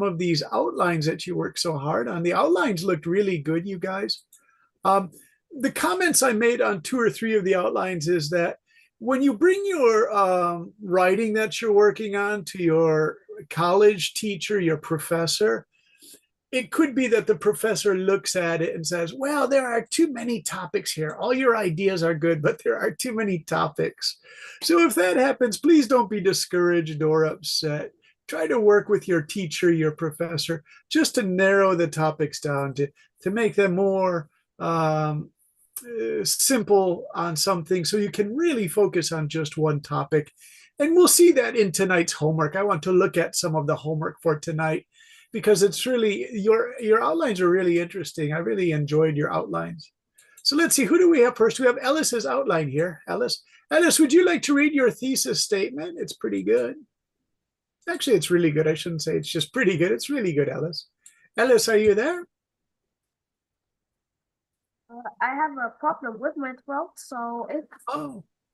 of these outlines that you worked so hard on. The outlines looked really good, you guys. Um, the comments I made on two or three of the outlines is that when you bring your writing that you're working on to your college teacher, your professor, it could be that the professor looks at it and says, well, there are too many topics here. All your ideas are good, but there are too many topics. So if that happens, please don't be discouraged or upset. Try to work with your teacher, your professor, just to narrow the topics down to make them more simple on something so you can really focus on just one topic. And we'll see that in tonight's homework. I want to look at some of the homework for tonight because it's really your outlines are really interesting. I really enjoyed your outlines. So let's see, who do we have first? We have Ellis's outline here. Ellis, would you like to read your thesis statement? It's pretty good. Actually, it's really good. I shouldn't say it's just pretty good. It's really good, Ellis. Ellis, are you there? I have a problem with my throat, so if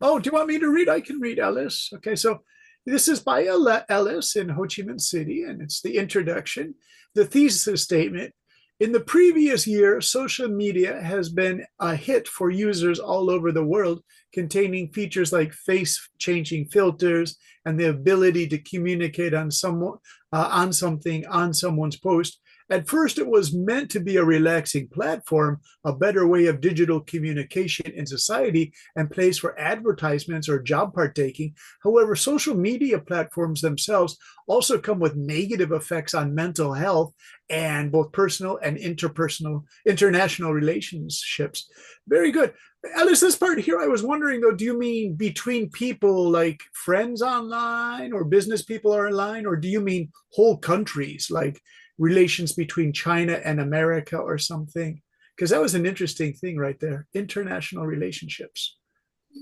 Oh, do you want me to read? I can read, Ellis. Okay, so this is by Ellis in Ho Chi Minh City, and it's the introduction. The thesis statement. In the previous year, social media has been a hit for users all over the world, containing features like face-changing filters and the ability to communicate on something on someone's post. At first, it was meant to be a relaxing platform, a better way of digital communication in society and place for advertisements or job partaking. However, social media platforms themselves also come with negative effects on mental health and both personal and international relationships. Very good. Alice, this part here, I was wondering though, do you mean between people like friends online or business people are online, or do you mean whole countries like relations between China and America or something? Because that was an interesting thing right there. International relationships.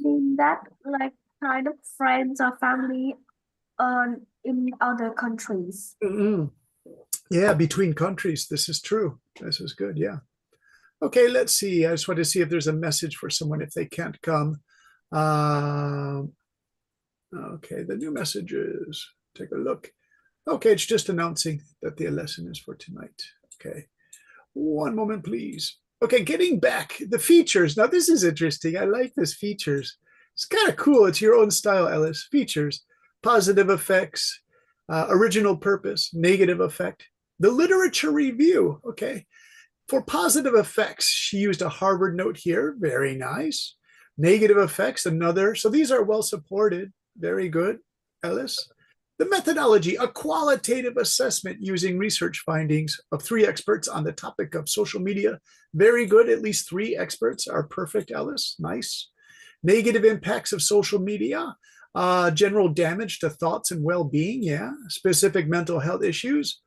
in that like kind of friends or family in other countries. Mm-hmm. Yeah, between countries. This is true. This is good. Yeah. Okay, let's see. I just want to see if there's a message for someone if they can't come. Okay, the new messages. Take a look. Okay, it's just announcing that the lesson is for tonight. Okay, one moment, please. Okay, getting back the features. Now, this is interesting. I like this features. It's kind of cool. It's your own style, Ellis. Features, positive effects, original purpose, negative effect. The literature review. Okay, for positive effects, she used a Harvard note here. Very nice. Negative effects, another. So these are well supported. Very good, Ellis. The methodology, a qualitative assessment using research findings of three experts on the topic of social media. Very good. At least three experts are perfect, Ellis. Nice. Negative impacts of social media, general damage to thoughts and well-being. Yeah. Specific mental health issues.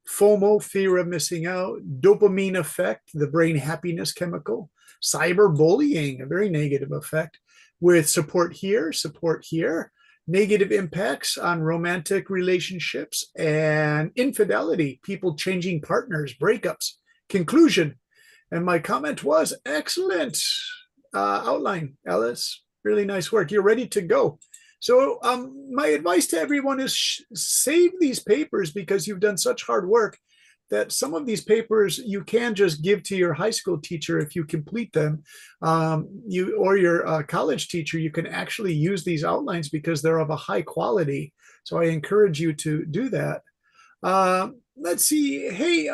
FOMO, fear of missing out. Dopamine effect, the brain happiness chemical. Cyberbullying, a very negative effect with support here, support here. Negative impacts on romantic relationships and infidelity, people changing partners, breakups. Conclusion. And my comment was excellent outline, Ellis. Really nice work. You're ready to go. So my advice to everyone is save these papers because you've done such hard work that some of these papers you can just give to your high school teacher if you complete them. You or your college teacher, you can actually use these outlines because they're of a high quality. So I encourage you to do that. Let's see. Hey,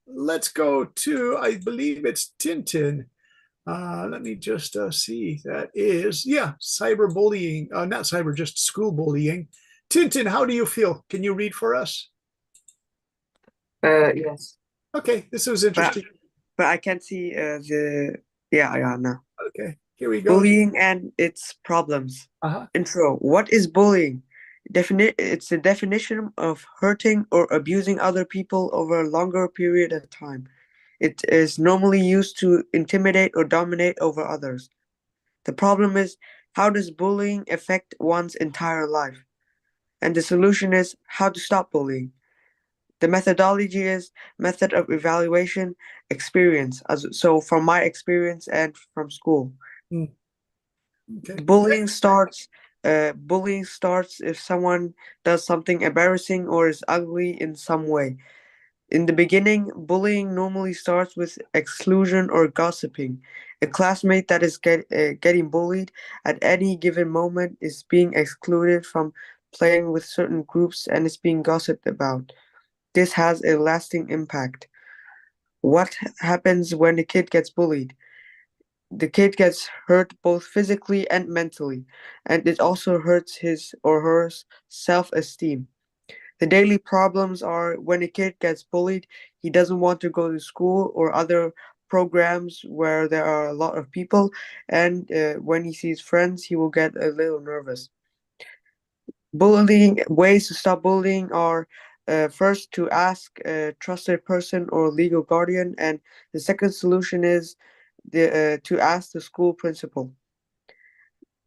let's go to, I believe it's Tintin. Let me just see. That is, yeah, cyberbullying, not cyber, just school bullying. Tintin, how do you feel? Can you read for us? Yes, Okay, this was but interesting. but I can't see yeah no. Okay, here we go. Bullying and its problems. Uh-huh. Intro. What is bullying? It's a definition of hurting or abusing other people over a longer period of time. It is normally used to intimidate or dominate over others. The problem is, how does bullying affect one's entire life? And the solution is how to stop bullying. The methodology is method of evaluation experience. So from my experience and from school, Mm. Okay. bullying starts bullying starts if someone does something embarrassing or is ugly in some way. In the beginning, bullying normally starts with exclusion or gossiping. A classmate that is getting bullied at any given moment is being excluded from playing with certain groups and is being gossiped about. This has a lasting impact. What happens when a kid gets bullied? The kid gets hurt both physically and mentally, and it also hurts his or her self esteem. The daily problems are when a kid gets bullied, he doesn't want to go to school or other programs where there are a lot of people, and when he sees friends, he will get a little nervous. Bullying ways to stop bullying are first to ask a trusted person or legal guardian, and the second solution is to ask the school principal.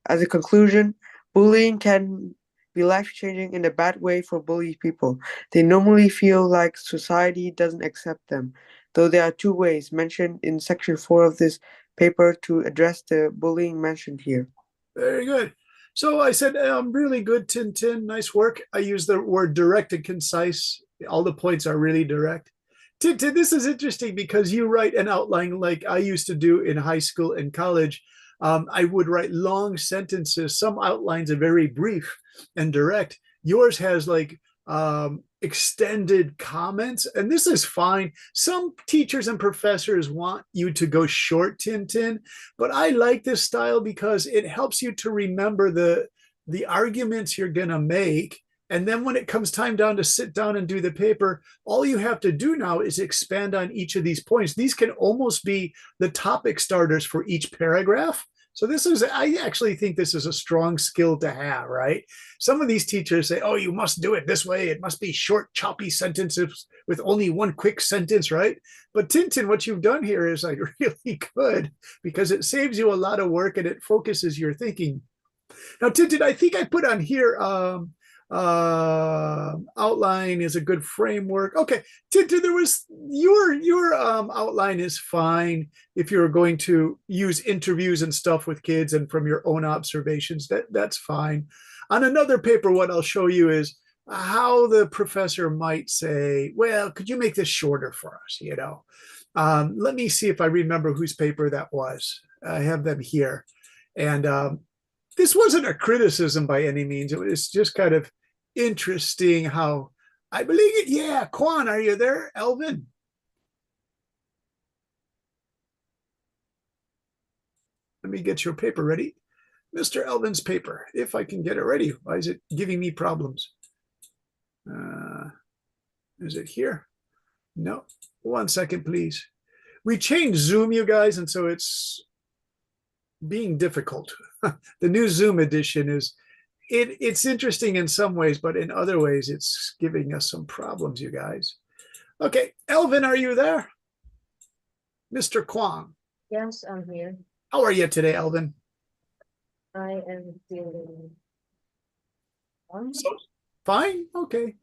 As a conclusion, bullying can be life-changing in a bad way for bullied people. They normally feel like society doesn't accept them, though there are two ways mentioned in section 4 of this paper to address the bullying mentioned here. Very good. So I said, really good, Tintin. Nice work. I use the word direct and concise. All the points are really direct. Tintin, this is interesting because you write an outline like I used to do in high school and college. I would write long sentences. Some outlines are very brief and direct. Yours has like extended comments, and this is fine. Some teachers and professors want you to go short, Tintin, but I like this style because it helps you to remember the arguments you're going to make. And then when it comes time down to sit down and do the paper, all you have to do now is expand on each of these points. These can almost be the topic starters for each paragraph. So I actually think this is a strong skill to have, right? Some of these teachers say, oh, you must do it this way. It must be short, choppy sentences with only one quick sentence, right? But Tintin, what you've done here is like really good because it saves you a lot of work and it focuses your thinking. Now, Tintin, I think I put on here outline is a good framework. Okay, Tintin, there was your outline is fine if you're going to use interviews and stuff with kids and from your own observations. That's fine. On another paper, what I'll show you is how the professor might say, well, could you make this shorter for us? Let me see if I remember whose paper that was. I have them here. And this wasn't a criticism by any means. It was just kind of interesting how I believe it. Yeah, Quan, are you there? Elvin? Let me get your paper ready. Mr. Elvin's paper, if I can get it ready. Why is it giving me problems? Is it here? No. 1 second, please. We changed Zoom, you guys, and so it's being difficult. The new Zoom edition it's interesting in some ways, but in other ways, it's giving us some problems, you guys. Okay, Elvin, are you there? Mr. Kwong. Yes, I'm here. How are you today, Elvin? I am feeling fine. Fine, okay.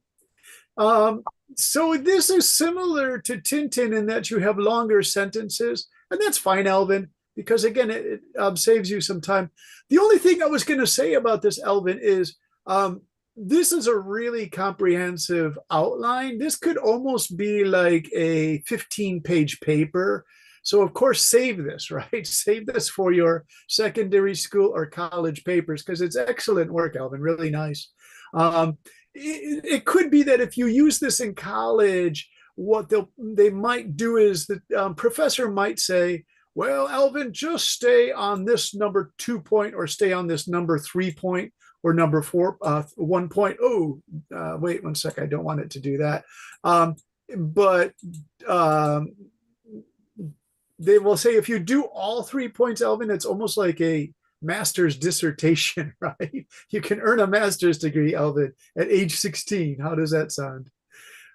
So this is similar to Tintin in that you have longer sentences, and that's fine, Elvin, because again, it saves you some time. The only thing I was going to say about this, Elvin, is this is a really comprehensive outline. This could almost be like a 15-page paper. So of course, save this, right? Save this for your secondary school or college papers because it's excellent work, Elvin, really nice. It could be that if you use this in college, what they might do is the professor might say, well, Elvin, just stay on this number 2 point or stay on this number 3 point or number 1 point. Oh, wait 1 sec. I don't want it to do that. But they will say if you do all 3 points, Elvin, it's almost like a master's dissertation, right? You can earn a master's degree, Elvin, at age 16. How does that sound?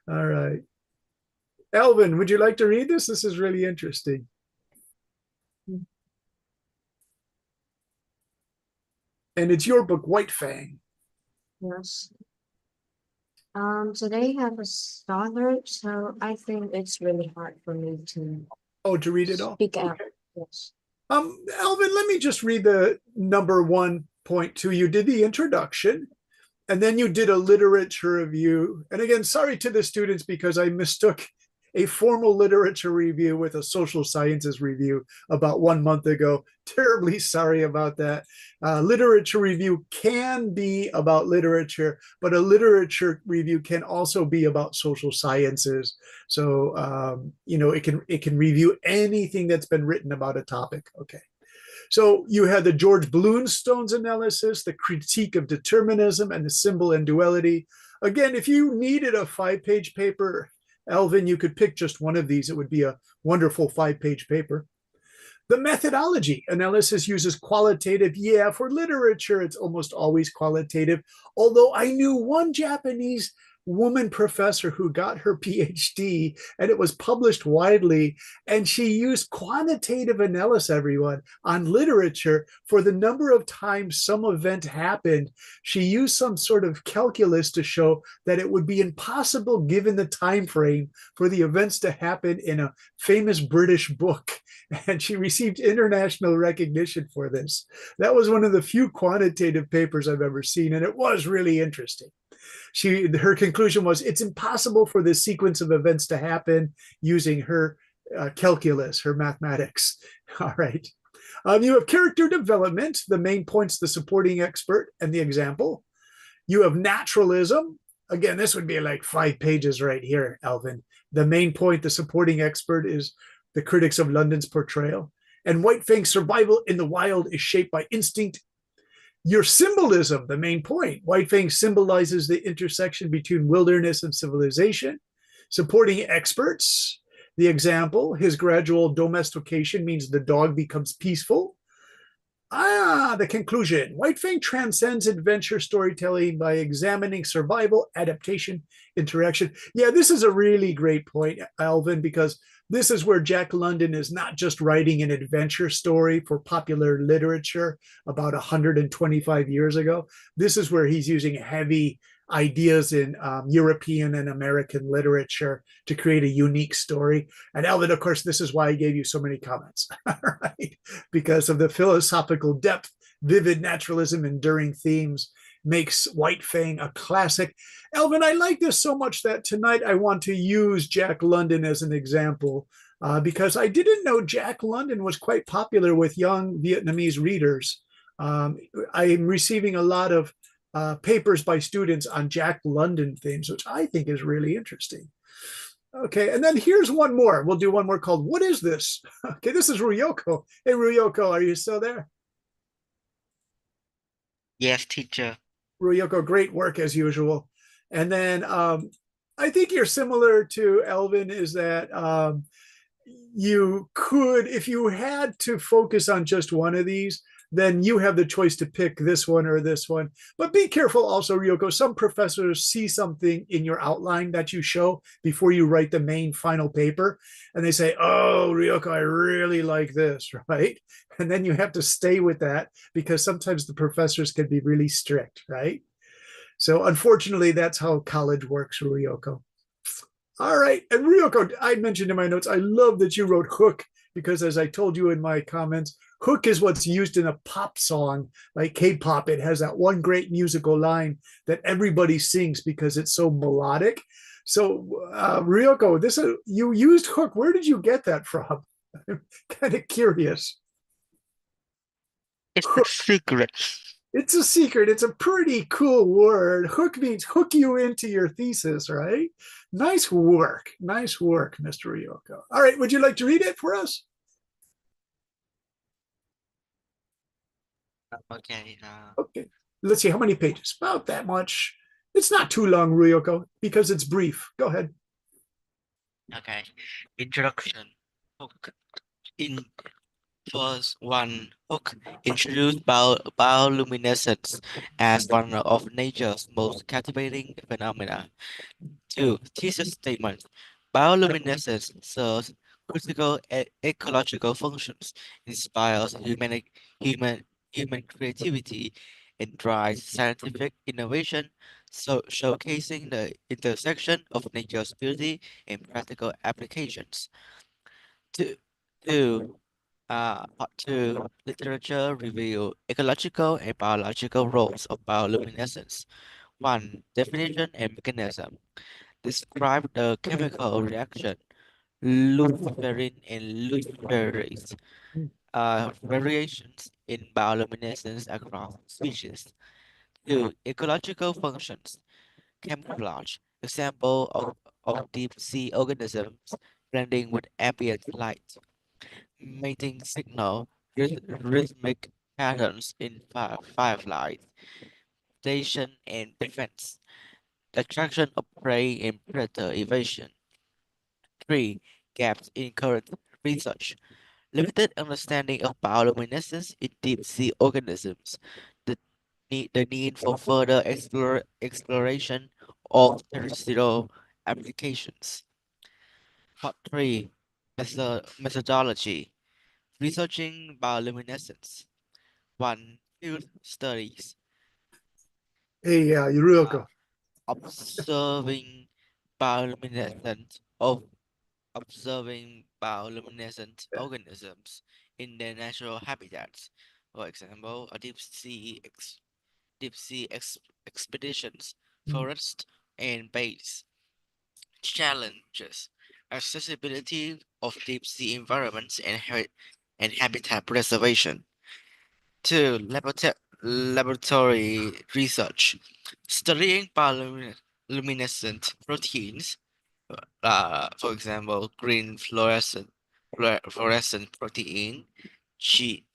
All right. Elvin, would you like to read this? This is really interesting. And it's your book, White Fang. Yes. Today I have a starter, so I think it's really hard for me to To read it all? speak out. Okay. Yes. Elvin, let me just read the number 1 point two, you did the introduction, and then you did a literature review. And again, sorry to the students because I mistook a formal literature review with a social sciences review about 1 month ago. Terribly sorry about that. Literature review can be about literature, but a literature review can also be about social sciences. So it can review anything that's been written about a topic. Okay. So you had the George Bloomstone's analysis, the critique of determinism, and the symbol and duality. Again, if you needed a 5-page paper, Alvin, you could pick just one of these. It would be a wonderful 5-page paper. The methodology analysis uses qualitative. Yeah, for literature, it's almost always qualitative. Although I knew one Japanese woman professor who got her PhD and it was published widely, and she used quantitative analysis, everyone, on literature for the number of times some event happened. She used some sort of calculus to show that it would be impossible given the time frame for the events to happen in a famous British book, and she received international recognition for this. That was one of the few quantitative papers I've ever seen, and it was really interesting. Her conclusion was it's impossible for this sequence of events to happen using her calculus, her mathematics. All right. You have character development, the main points, the supporting expert, and the example. You have naturalism. Again, this would be like 5 pages right here, Alvin. The main point, the supporting expert, is the critics of London's portrayal. And White Fang's survival in the wild is shaped by instinct. Your symbolism, the main point. White Fang symbolizes the intersection between wilderness and civilization. Supporting experts, the example, his gradual domestication means the dog becomes peaceful. The conclusion. White Fang transcends adventure storytelling by examining survival, adaptation, interaction. Yeah, this is a really great point, Alvin, because this is where Jack London is not just writing an adventure story for popular literature about 125 years ago. This is where he's using heavy ideas in European and American literature to create a unique story. And Alvin, of course, this is why I gave you so many comments, right? Because of the philosophical depth, vivid naturalism, enduring themes makes White Fang a classic. Alvin, I like this so much that tonight I want to use Jack London as an example because I didn't know Jack London was quite popular with young Vietnamese readers. I'm receiving a lot of papers by students on Jack London themes, which I think is really interesting. Okay, and then here's one more. We'll do one more called What is This? Okay, this is Ryoko. Hey, Ryoko, are you still there? Yes, teacher. Ryoko, great work as usual. And then I think you're similar to Elvin, is that you could, if you had to focus on just one of these, then you have the choice to pick this one or this one. But be careful also, Ryoko. Some professors see something in your outline that you show before you write the main final paper. And they say, oh, Ryoko, I really like this, right? And then you have to stay with that because sometimes the professors can be really strict, right? So unfortunately, that's how college works, Ryoko. All right. And Ryoko, I mentioned in my notes, I love that you wrote hook because as I told you in my comments, hook is what's used in a pop song like K-pop. It has that one great musical line that everybody sings because it's so melodic. So Ryoko, you used hook. Where did you get that from? I'm kind of curious. It's a secret. It's a secret. It's a pretty cool word. Hook means hook you into your thesis, right? Nice work. Nice work, Mr. Ryoko. All right, would you like to read it for us? Okay. Okay. Let's see, how many pages? About that much. It's not too long, Ryoko, because it's brief. Go ahead. Okay. Introduction. Hook. In First one, Hook introduced bioluminescence as one of nature's most captivating phenomena. Two, thesis statement. Bioluminescence serves critical ecological functions, inspires human, human creativity, and drives scientific innovation, so showcasing the intersection of nature's beauty and practical applications. Two, two Part 2, literature review, ecological and biological roles of bioluminescence. 1. Definition and mechanism. Describe the chemical reaction, luciferin and luciferase, variations in bioluminescence across species. 2. Ecological functions, camouflage, example of deep sea organisms blending with ambient light, mating signal, rhythmic patterns in fireflies, station and defense, attraction of prey and predator evasion. 3. Gaps in current research. Limited understanding of bioluminescence in deep sea organisms. The need for further exploration of terrestrial applications. Part 3. Methodology. Researching bioluminescence. 1. Field studies. Hey, Yuruko. Observing bioluminescent of observing bioluminescent organisms in their natural habitats. For example, a deep sea expeditions, forests, and bays. Challenges: accessibility of deep sea environments and and habitat preservation. 2. Laboratory research, studying bioluminescent proteins, for example, green fluorescent protein, G,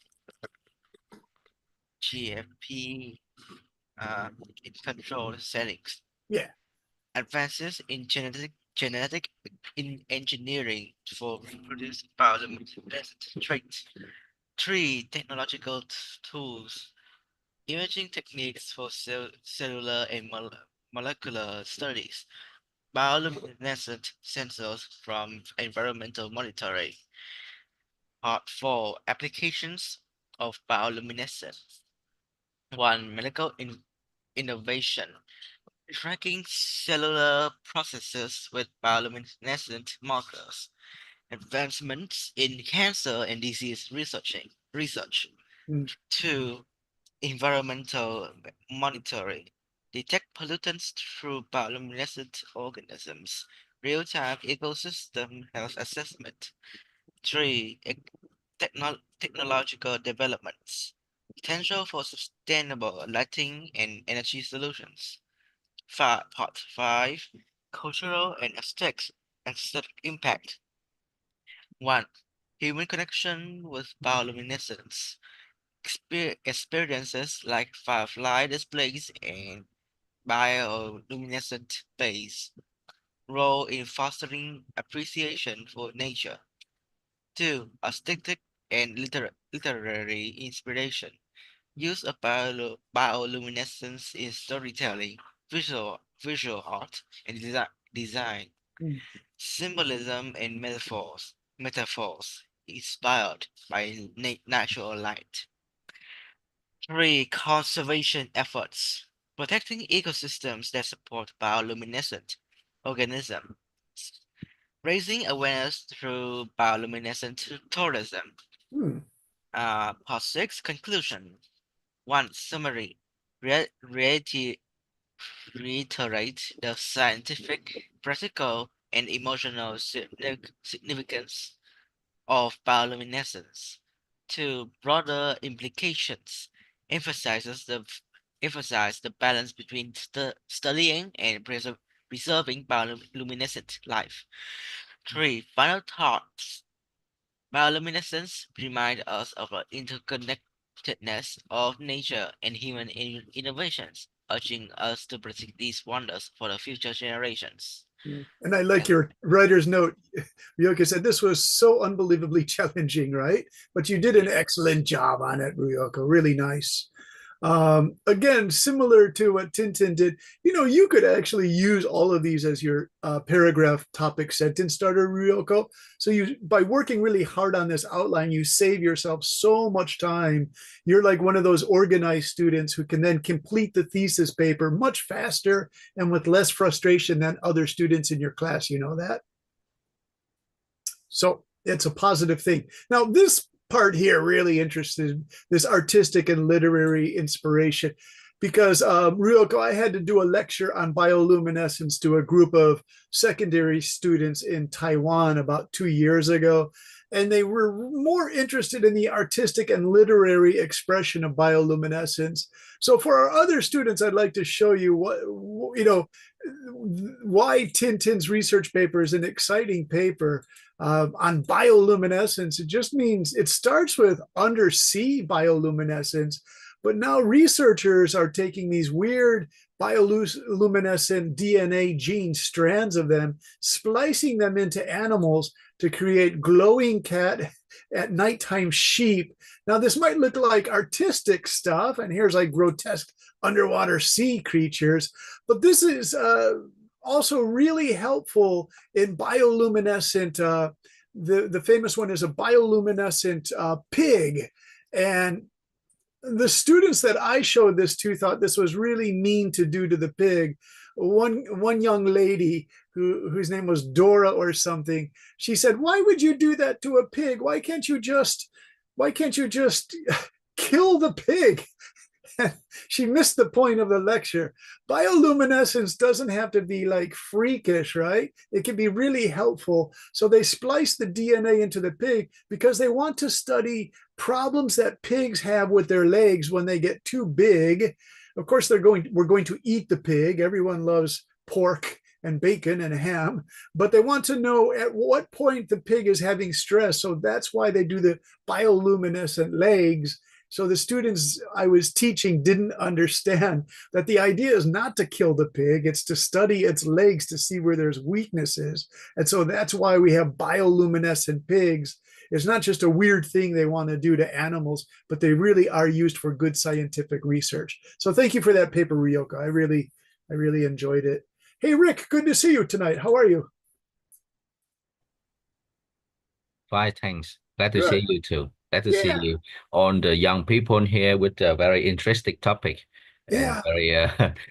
GFP, in controlled settings. Yeah. Advances in genetic in engineering for reproducing bioluminescent traits. 3. Technological tools, imaging techniques for cellular and molecular studies, bioluminescent sensors from environmental monitoring. Part 4. Applications of bioluminescence. 1. Medical innovation. Tracking cellular processes with bioluminescent markers. Advancements in cancer and disease research. Mm. 2. Environmental monitoring. Detect pollutants through bioluminescent organisms. Real-time ecosystem health assessment. 3. Technological developments. Potential for sustainable lighting and energy solutions. Part 5. Cultural and aesthetic impact. 1. Human connection with bioluminescence. Experiences like firefly displays and bioluminescent bays. Role in fostering appreciation for nature. 2. Aesthetic and literary inspiration. Use of bioluminescence in storytelling, visual art, and design. Mm. Symbolism and metaphors inspired by natural light. 3. Conservation efforts. Protecting ecosystems that support bioluminescent organisms. Raising awareness through bioluminescent tourism. Hmm. Part 6. Conclusion. 1. Summary. Reiterate the scientific, practical, and emotional significance of bioluminescence. 2. Broader implications. Emphasizes the emphasize the balance between studying and preserving bioluminescent life. 3. Final thoughts. Bioluminescence reminds us of the interconnectedness of nature and human innovations, urging us to protect these wonders for the future generations. And I like your writer's note. Ryoka said this was so unbelievably challenging, right? But you did an excellent job on it, Ryoka. Really nice. Again, similar to what Tintin did, you could actually use all of these as your paragraph topic sentence starter, Ryoko. So by working really hard on this outline, you save yourself so much time. You're like one of those organized students who can then complete the thesis paper much faster and with less frustration than other students in your class. You know that? So it's a positive thing. Now, this part here really interested, this artistic and literary inspiration, because Ryoko, I had to do a lecture on bioluminescence to a group of secondary students in Taiwan about 2 years ago. And they were more interested in the artistic and literary expression of bioluminescence. So for our other students, I'd like to show you why Tintin's research paper is an exciting paper on bioluminescence. It just means it starts with undersea bioluminescence, but now researchers are taking these weird bioluminescent DNA gene strands of them, splicing them into animals to create glowing cat at nighttime sheep. Now, this might look like artistic stuff, and here's like grotesque underwater sea creatures, but this is also really helpful in bioluminescent. The famous one is a bioluminescent pig. And the students that I showed this to thought this was really mean to do to the pig. One young lady whose name was Dora or something, she said, "Why would you do that to a pig? Why can't you just kill the pig?" She missed the point of the lecture. Bioluminescence doesn't have to be like freakish, right? It can be really helpful. So they splice the DNA into the pig because they want to study problems that pigs have with their legs when they get too big. Of course, we're going to eat the pig. Everyone loves pork and bacon and ham, but they want to know at what point the pig is having stress. So that's why they do the bioluminescent legs. So the students I was teaching didn't understand that the idea is not to kill the pig, it's to study its legs to see where there's weaknesses. And so that's why we have bioluminescent pigs. It's not just a weird thing they want to do to animals, but they really are used for good scientific research. So thank you for that paper, Ryoko. I really enjoyed it. Hey, Rick, good to see you tonight. How are you? Fine, thanks. Glad to Good. see you too. Glad to see you on the young people here with a very interesting topic and very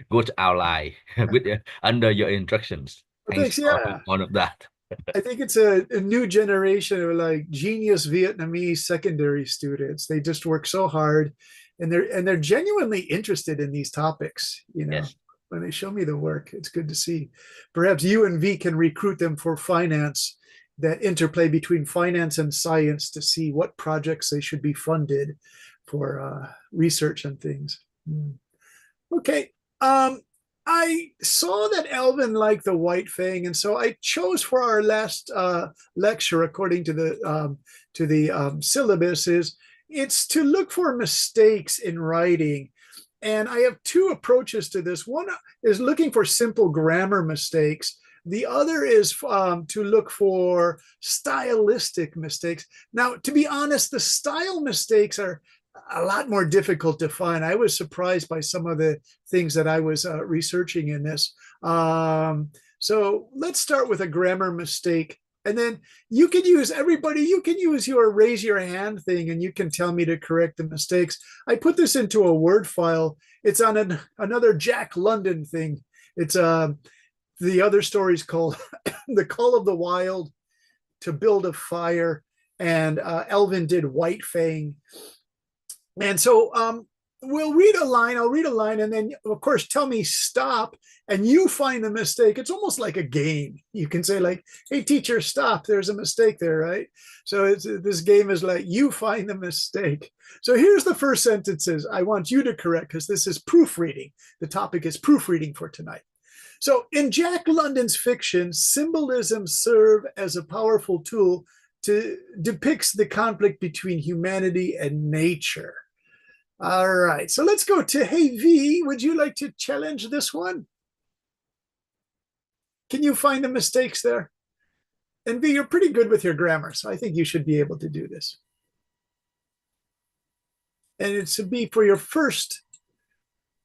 good outline with under your instructions. Well, Thanks for all of that. I think it's a new generation of like genius Vietnamese secondary students. They just work so hard, and they're genuinely interested in these topics. Yes. When they show me the work, it's good to see. Perhaps you and V can recruit them for finance, that interplay between finance and science, to see what projects they should be funded for research and things. Okay. I saw that Alvin liked the white fang, and so I chose for our last lecture, according to the syllabus, it's to look for mistakes in writing. And I have two approaches to this. One is looking for simple grammar mistakes. The other is to look for stylistic mistakes. Now, to be honest, the style mistakes are a lot more difficult to find. I was surprised by some of the things that I was researching in this. So let's start with a grammar mistake. And then you can use your raise your hand thing, and you can tell me to correct the mistakes. I put this into a Word file. It's on another Jack London thing. It's the other story's called The Call of the Wild, To Build a Fire, and Elvin did White Fang. And so I'll read a line, and then of course tell me stop, and you find the mistake. It's almost like a game. You can say like, "Hey teacher, stop, there's a mistake there," right? So this game is like, you find the mistake. So here's the first sentences I want you to correct, because this is proofreading. The topic is proofreading for tonight. So in Jack London's fiction, symbolism serve as a powerful tool to depicts the conflict between humanity and nature. All right, so let's go to, hey V, would you like to challenge this one? Can you find the mistakes there? And V, you're pretty good with your grammar, so I think you should be able to do this. And it's a B for your first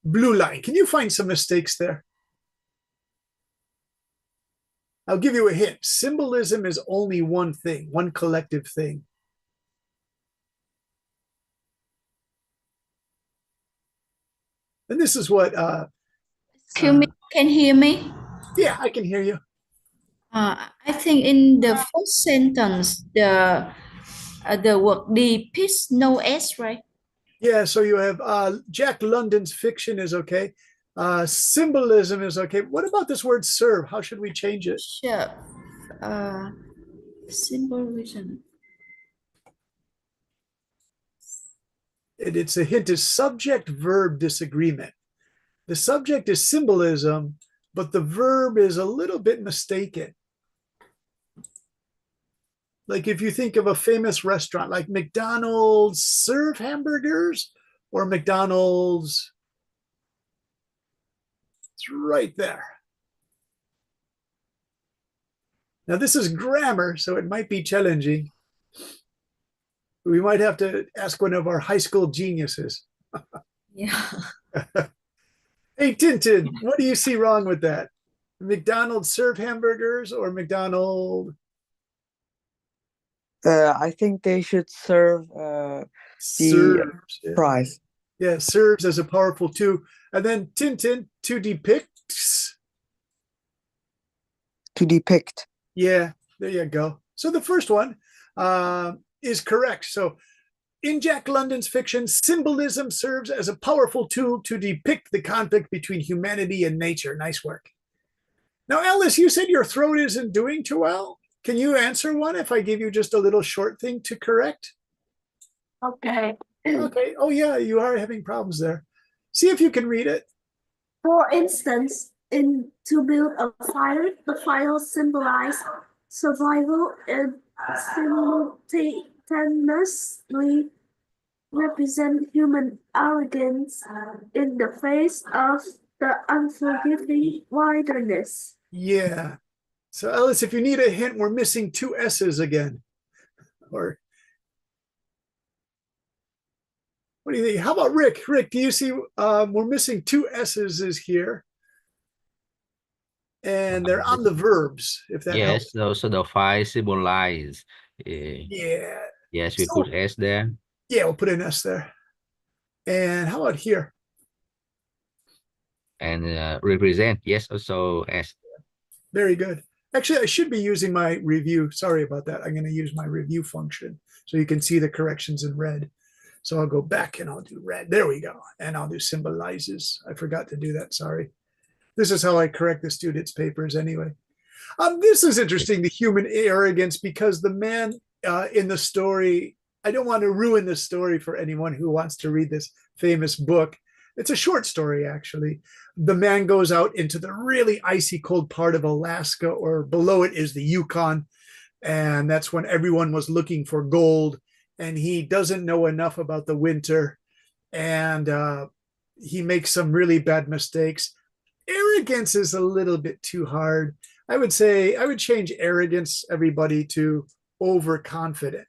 blue line. Can you find some mistakes there? I'll give you a hint. Symbolism is only one thing, one collective thing. And this is what Excuse me, can you hear me? Yeah, I can hear you. I think in the first sentence, the the word depicts no S, right? Yeah, so you have Jack London's fiction is okay. Symbolism is okay. What about this word serve? How should we change it? Sure. Symbolism. It's a hint of subject verb disagreement. The subject is symbolism, but the verb is a little bit mistaken. Like if you think of a famous restaurant like McDonald's serve hamburgers or McDonald's, it's right there. Now, this is grammar, so it might be challenging. We might have to ask one of our high school geniuses. Yeah. Hey, Tintin, what do you see wrong with that? McDonald's serve hamburgers or McDonald's I think they should serve the serves? Yeah. fries. Yeah, serves as a powerful two. And then Tintin, to depicts. To depict. Yeah, there you go. So the first one is correct. So in Jack London's fiction, symbolism serves as a powerful tool to depict the conflict between humanity and nature. Nice work. Now, Alice, you said your throat isn't doing too well. Can you answer one if I give you just a little short thing to correct? Okay. Okay. Oh, yeah, you are having problems there. See if you can read it. For instance, in to build a fire, the fire symbolizes survival and simultaneously represent human arrogance in the face of the unforgiving wilderness. Yeah. So, Alice, if you need a hint, we're missing two S's again. Or what do you think? How about Rick? Rick, do you see we're missing two S's is here? And they're on the verbs, if that helps. Yes, so the file symbolize. Yeah. Yes, we So, put S there. yeah, we'll put an S there. And how about here? And represent, yes, also S. Very good. Actually, I should be using my review. Sorry about that. I'm going to use my review function so you can see the corrections in red. So I'll go back and I'll do red. There we go. And I'll do symbolizes. I forgot to do that. Sorry. This is how I correct the students' papers anyway. This is interesting, the human arrogance, because the man in the story, I don't want to ruin the story for anyone who wants to read this famous book. It's a short story, actually. The man goes out into the really icy cold part of Alaska, or below it is the Yukon. And that's when everyone was looking for gold. And he doesn't know enough about the winter. And he makes some really bad mistakes. Arrogance is a little bit too hard. I would say I would change arrogance, everybody, to overconfident.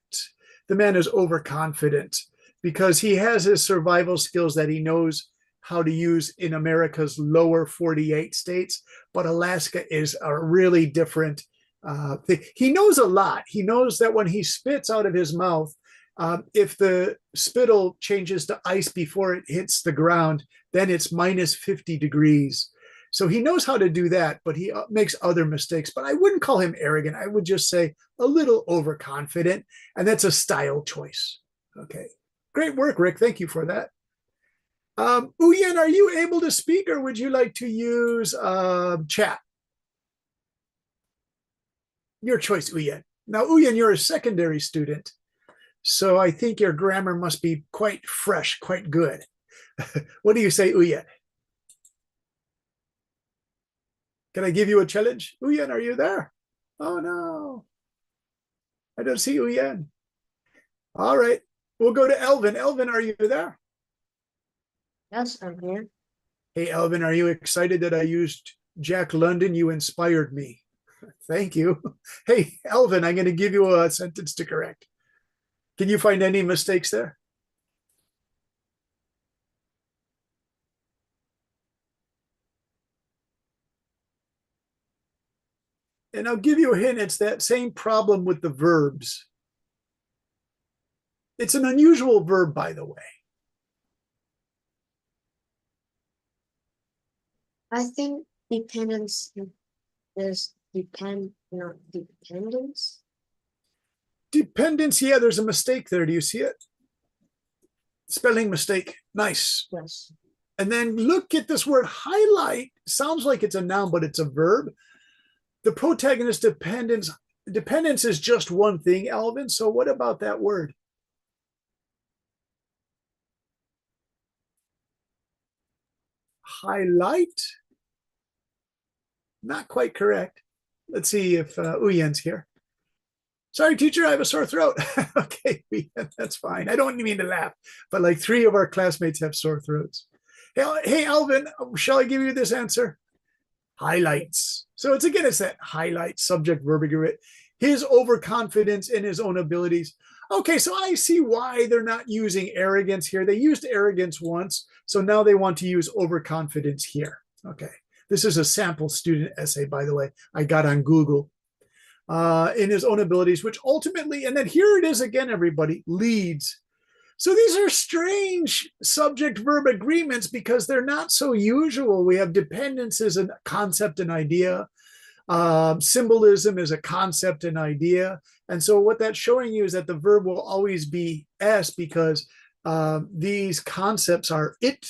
The man is overconfident because he has his survival skills that he knows how to use in America's lower 48 states, but Alaska is a really different thing. He knows a lot. He knows that when he spits out of his mouth, if the spittle changes to ice before it hits the ground, then it's minus 50 degrees. So he knows how to do that, but he makes other mistakes. But I wouldn't call him arrogant. I would just say a little overconfident. And that's a style choice. Okay. Great work, Rick. Thank you for that. Uyen, are you able to speak or would you like to use chat? Your choice, Uyen. Now, Uyen, you're a secondary student. So I think your grammar must be quite fresh, quite good. What do you say, Uyen? Can I give you a challenge? Uyen, are you there? Oh, no. I don't see Uyen. All right. We'll go to Elvin. Elvin, are you there? Yes, I'm here. Hey, Elvin, are you excited that I used Jack London? You inspired me. Thank you. Hey, Elvin, I'm going to give you a sentence to correct. Can you find any mistakes there? And I'll give you a hint. It's that same problem with the verbs. It's an unusual verb, by the way. I think dependence is not dependence. Dependence, yeah, there's a mistake there. Do you see it? Spelling mistake. Nice. Yes. And then look at this word highlight. Sounds like it's a noun, but it's a verb. The protagonist dependence. Dependence is just one thing, Alvin. So what about that word? Highlight? Not quite correct. Let's see if Uyen's here. Sorry, teacher, I have a sore throat. Okay, that's fine. I don't mean to laugh, but like 3 of our classmates have sore throats. Hey, Alvin, shall I give you this answer? Highlights. So it's that highlight subject verb agreement. His overconfidence in his own abilities. Okay, so I see why they're not using arrogance here. They used arrogance once, so now they want to use overconfidence here. Okay, this is a sample student essay, by the way, I got on Google. In his own abilities, which ultimately, and then here it is again, everybody, leads. So these are strange subject verb agreements because they're not so usual. We have dependence as a concept and idea. Symbolism is a concept and idea. And so what that's showing you is that the verb will always be S because these concepts are it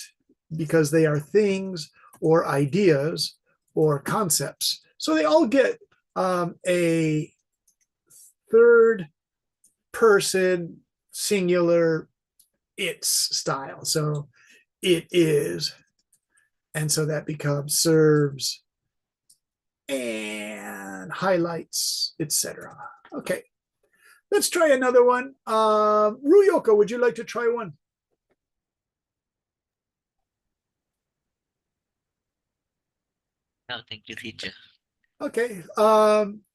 because they are things or ideas or concepts. So they all get a third person singular it's style. So it is. And so that becomes serves and highlights, etc. Okay. Let's try another one. Ruyoko, would you like to try one? No, thank you, teacher. Okay.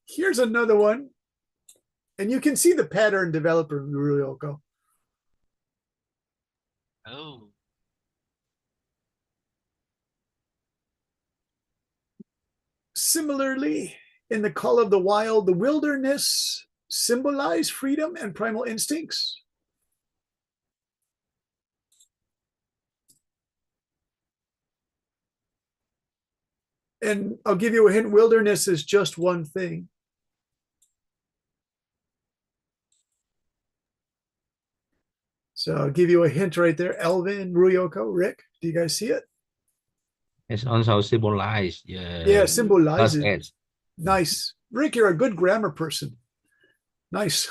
Here's another one. And you can see the pattern develop in Ruyoko. Oh. Similarly, in the call of the wild, the wilderness symbolize freedom and primal instincts. And I'll give you a hint, wilderness is just one thing. So I'll give you a hint right there. Elvin, Ruyoko, Rick, do you guys see it? It's also symbolized. Yeah, symbolizes. Us. Nice. Rick, you're a good grammar person. Nice.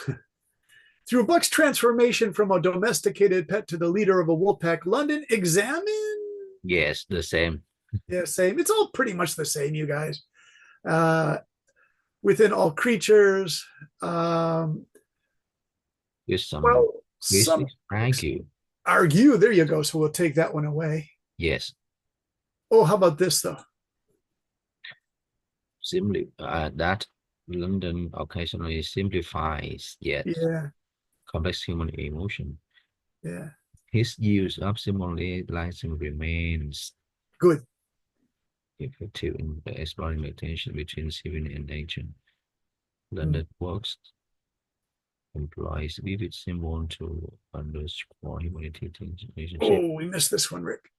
Through Buck's transformation from a domesticated pet to the leader of a wolf pack, London examine. Yes, the same. Yeah, same. It's all pretty much the same, you guys. Within all creatures. With some Well, some argue. argue. There you go. So we'll take that one away. Yes. Oh, how about this though? Simply that London occasionally simplifies yet complex human emotion. Yeah. His use of symbolism remains good, effective in the experimentation between civil and nature. London works employs vivid symbol to underscore humanity relationship. Oh, we missed this one, Rick.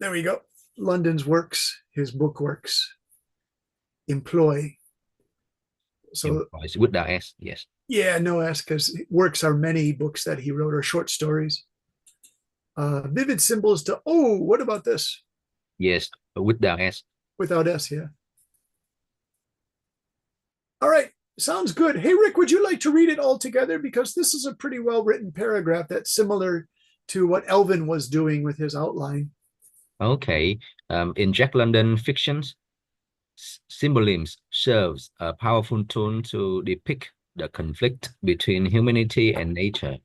There we go. London's works, his book works, employ. So employs without S, yes. Yeah, no S, because works are many books that he wrote or short stories. Vivid symbols to, oh, what about this? Yes, without S. Without S, yeah. All right, sounds good. Hey, Rick, would you like to read it all together? Because this is a pretty well-written paragraph that's similar to what Elvin was doing with his outline. Okay. In Jack London fictions, symbolism serves a powerful tool to depict the conflict between humanity and nature.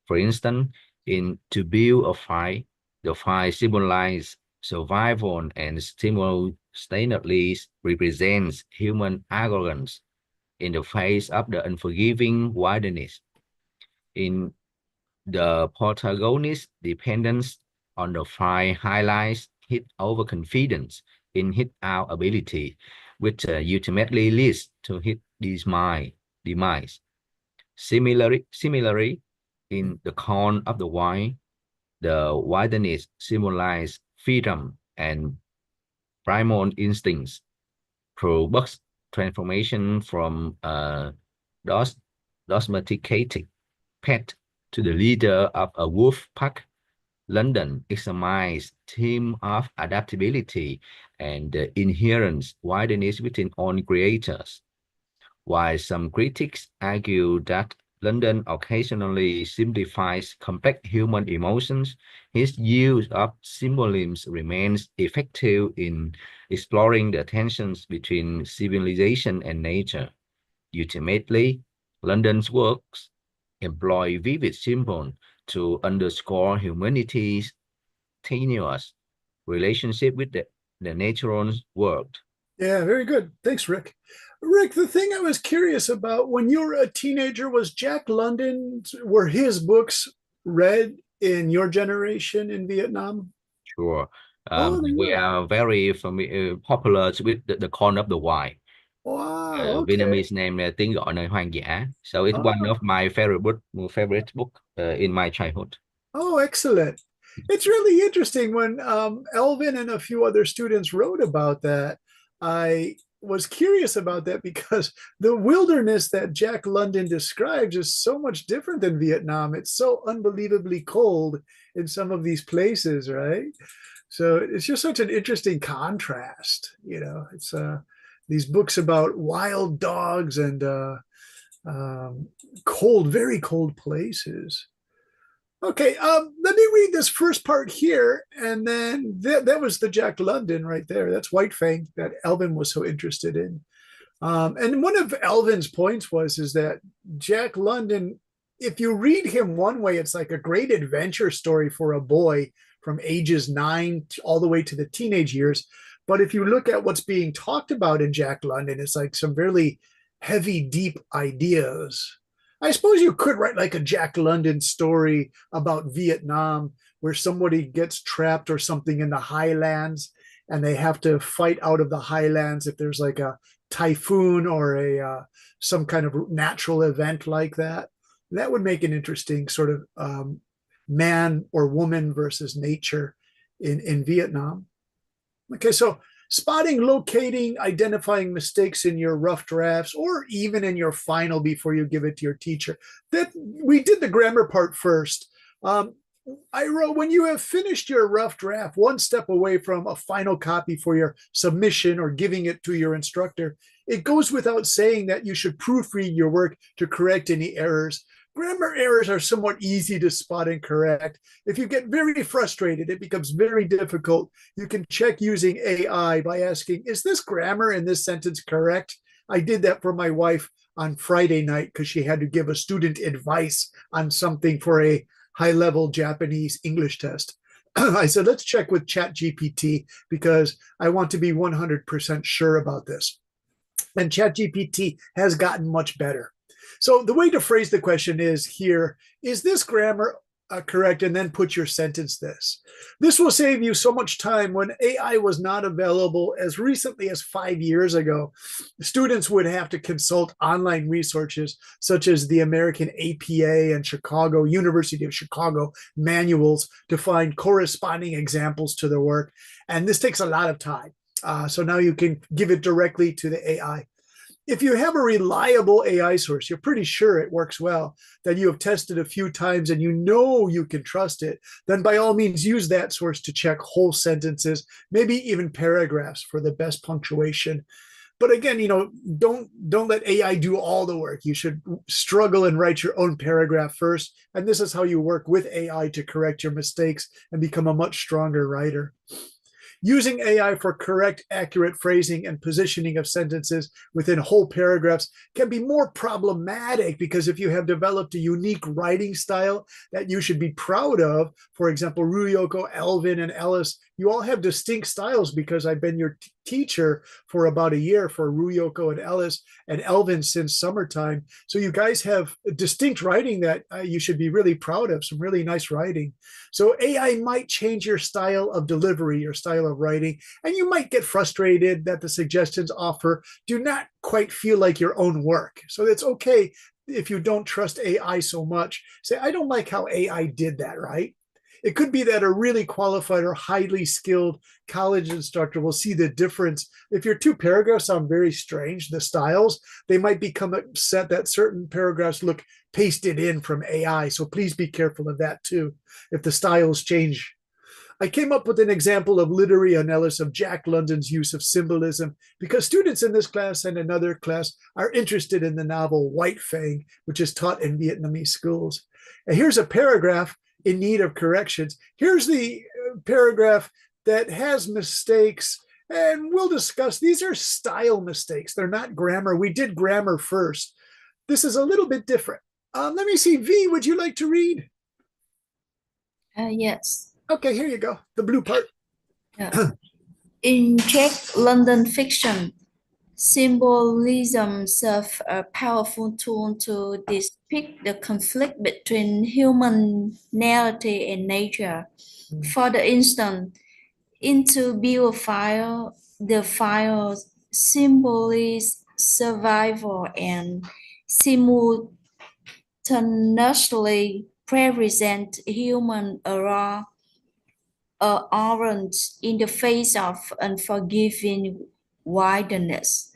For instance, in To Build a Fire, the fire symbolizes survival and simultaneously represents human arrogance in the face of the unforgiving wilderness. In the protagonist's dependence on the fire highlights his overconfidence in his own ability, which ultimately leads to his demise. Similarly, in The Corn of the Wild, the wilderness symbolizes freedom and primal instincts. Through Buck's transformation from domesticated pet to the leader of a wolf pack, London examines theme of adaptability and the inherent wideness within all creators. While some critics argue that London occasionally simplifies complex human emotions, his use of symbolism remains effective in exploring the tensions between civilization and nature. Ultimately, London's works employ vivid symbols to underscore humanity's tenuous relationship with the natural world. Yeah, very good. Thanks, Rick. Rick, the thing I was curious about when you were a teenager was Jack London, were his books read in your generation in Vietnam? Sure. Oh, they We were. are very popular with the Corn of the Wild. Wow, okay. Vietnamese name là Tiếng gọi nơi hoang dã. So it's one of my favorite book in my childhood. Oh, excellent. It's really interesting when Elvin and a few other students wrote about that. I was curious about that because the wilderness that Jack London describes is so much different than Vietnam. It's so unbelievably cold in some of these places, right? So it's just such an interesting contrast. It's these books about wild dogs and cold, very cold places. Okay, let me read this first part here, and then that was the Jack London right there. That's White Fang that Elvin was so interested in. And one of Elvin's points is that Jack London, if you read him one way, it's like a great adventure story for a boy from ages 9 all the way to the teenage years. But if you look at what's being talked about in Jack London, it's like some really heavy, deep ideas. I suppose you could write like a Jack London story about Vietnam where somebody gets trapped or something in the highlands and they have to fight out of the highlands if there's like a typhoon or a some kind of natural event like that. That would make an interesting sort of man or woman versus nature in Vietnam. Okay, so spotting, locating, identifying mistakes in your rough drafts or even in your final before you give it to your teacher. That we did the grammar part first. I wrote, when you have finished your rough draft, one step away from a final copy for your submission or giving it to your instructor, it goes without saying that you should proofread your work to correct any errors. Grammar errors are somewhat easy to spot and correct. If you get very frustrated, it becomes very difficult. You can check using AI by asking, is this grammar in this sentence correct? I did that for my wife on Friday night because she had to give a student advice on something for a high-level Japanese English test. I said, let's check with ChatGPT because I want to be 100% sure about this. And ChatGPT has gotten much better. So the way to phrase the question is here, is this grammar correct? And then put your sentence this. This will save you so much time. When AI was not available as recently as 5 years ago, students would have to consult online resources such as the American APA and University of Chicago manuals to find corresponding examples to their work. And this takes a lot of time. So now you can give it directly to the AI. If you have a reliable AI source, you're pretty sure it works well, that you have tested a few times and you know you can trust it, then by all means use that source to check whole sentences, maybe even paragraphs for the best punctuation. But again, don't let AI do all the work. You should struggle and write your own paragraph first. And this is how you work with AI to correct your mistakes and become a much stronger writer. Using AI for correct, accurate phrasing and positioning of sentences within whole paragraphs can be more problematic because if you have developed a unique writing style that you should be proud of, for example, Ruyoko, Elvin, and Ellis, you all have distinct styles because I've been your teacher for about a year for Ruyoko and Ellis and Elvin since summertime. So you guys have distinct writing that you should be really proud of, some really nice writing. So AI might change your style of delivery, your style of writing, and you might get frustrated that the suggestions offer do not quite feel like your own work. So it's okay if you don't trust AI so much. Say, I don't like how AI did that, right? It could be that a really qualified or highly skilled college instructor will see the difference. If your two paragraphs sound very strange, the styles, they might become upset that certain paragraphs look pasted in from AI. So please be careful of that too, if the styles change. I came up with an example of literary analysis of Jack London's use of symbolism because students in this class and another class are interested in the novel White Fang, which is taught in Vietnamese schools. And here's a paragraph in need of corrections. Here's the paragraph that has mistakes, and we'll discuss. These are style mistakes. They're not grammar. We did grammar first. This is a little bit different. Let me see. V, would you like to read? Yes. Okay, here you go. The blue part. Yeah. In Jack London fiction, symbolism serves a powerful tool to depict the conflict between humanity and nature. For the instance, into Biofire, the fire symbolizes survival and simultaneously represent human orange in the face of unforgiving wilderness.